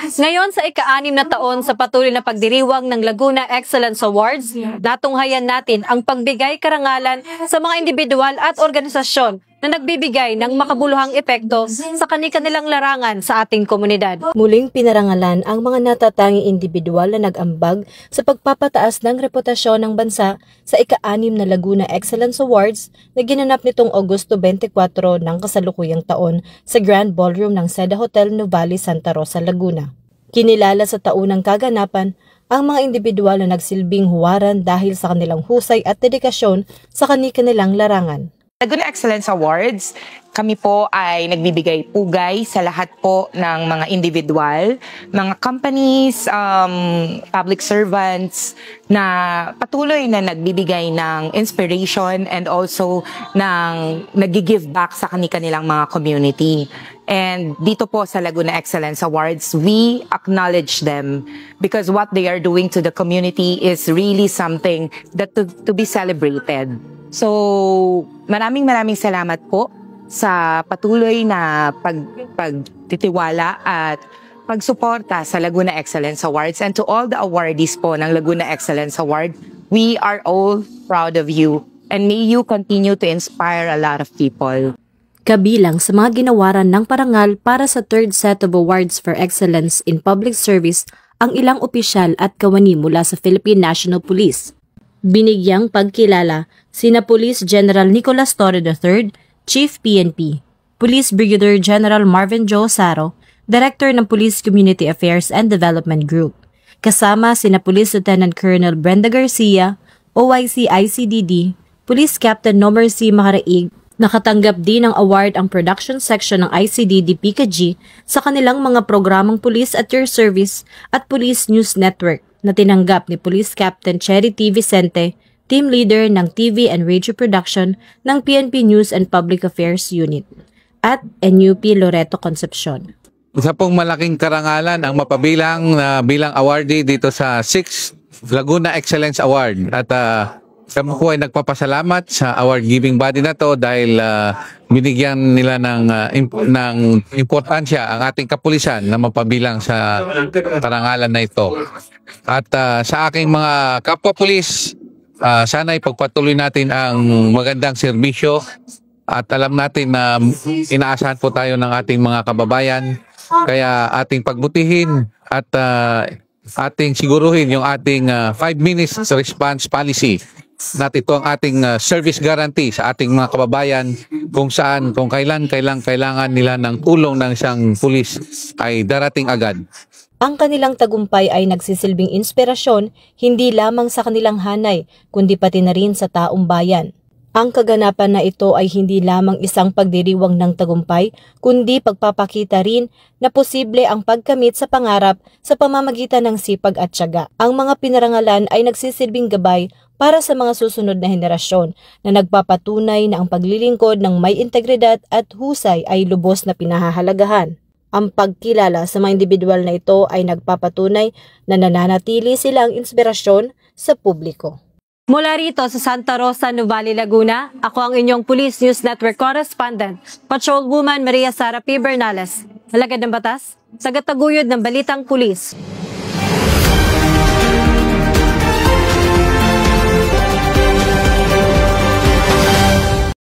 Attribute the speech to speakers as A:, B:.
A: Ngayon sa ika-6 na taon sa patuloy na pagdiriwang ng Laguna Excellence Awards, natunghayan natin ang pagbigay karangalan sa mga individual at organisasyon na nagbibigay ng makabuluhang epekto sa kani-kanilang larangan sa ating komunidad.
B: Muling pinarangalan ang mga natatanging individual na nag-ambag sa pagpapataas ng reputasyon ng bansa sa ika-6 na Laguna Excellence Awards na ginanap nitong Agosto 24 ng kasalukuyang taon sa Grand Ballroom ng Seda Hotel Nuvali, Santa Rosa, Laguna. Kinilala sa taunang kaganapan ang mga individual na nagsilbing huwaran dahil sa kanilang husay at dedikasyon sa kani-kanilang larangan.
C: Laguna Excellence Awards, kami po ay nagbibigay pugay sa lahat po ng mga individual, mga companies, public servants na patuloy na nagbibigay ng inspiration and also ng nag-give back sa kanilang mga community. And dito po sa Laguna Excellence Awards, we acknowledge them because what they are doing to the community is really something that to be celebrated. So, maraming salamat po sa patuloy na pagtitiwala at pagsuporta sa Laguna Excellence Awards. And to all the awardees po ng Laguna Excellence Award, we are all proud of you and may you continue to inspire a lot of people.
B: Kabilang sa mga ginawaran ng parangal para sa third set of awards for excellence in public service ang ilang opisyal at kawani mula sa Philippine National Police. Binigyang pagkilala sina Police General Nicolas Torre III, Chief PNP, Police Brigadier General Marvin Joe Saro, Director ng Police Community Affairs and Development Group. Kasama sina Police Lieutenant Colonel Brenda Garcia, OIC ICDD, Police Captain Nomer C. Macaraig. Nakatanggap din ng award ang production section ng ICDD PKG sa kanilang mga programang Police at Your Service at Police News Network na tinanggap ni Police Captain Cherry T. Vicente, Team Leader ng TV and Radio Production ng PNP News and Public Affairs Unit, at NUP Loreto Concepcion.
D: Isa pong malaking karangalan ang mapabilang na bilang awardee dito sa 6th Laguna Excellence Award. At kami po ay nagpapasalamat sa award-giving body na to dahil binigyan nila ng importansya ang ating kapulisan na mapabilang sa karangalan na ito. At sa aking mga kapwa-pulis, sana ipagpatuloy natin ang magandang serbisyo at alam natin na inaasahan po tayo ng ating mga kababayan. Kaya ating pagbutihin at ating siguruhin yung ating 5 minutes response policy. At ito ang ating service guarantee sa ating mga kababayan kung saan, kung kailangan nila ng tulong ng isang pulis ay darating agad.
B: Ang kanilang tagumpay ay nagsisilbing inspirasyon hindi lamang sa kanilang hanay kundi pati na rin sa taong bayan. Ang kaganapan na ito ay hindi lamang isang pagdiriwang ng tagumpay, kundi pagpapakita rin na posible ang pagkamit sa pangarap sa pamamagitan ng sipag at tiyaga. Ang mga pinarangalan ay nagsisilbing gabay para sa mga susunod na henerasyon na nagpapatunay na ang paglilingkod ng may integridad at husay ay lubos na pinahahalagahan. Ang pagkilala sa mga individual na ito ay nagpapatunay na nananatili silang inspirasyon sa publiko.
A: Mula rito sa Santa Rosa, Nuvali, Laguna, ako ang inyong Police News Network Correspondent, Patrolwoman Maria Sara P. Bernales. Alagad ng batas, sagataguyod ng Balitang Pulis.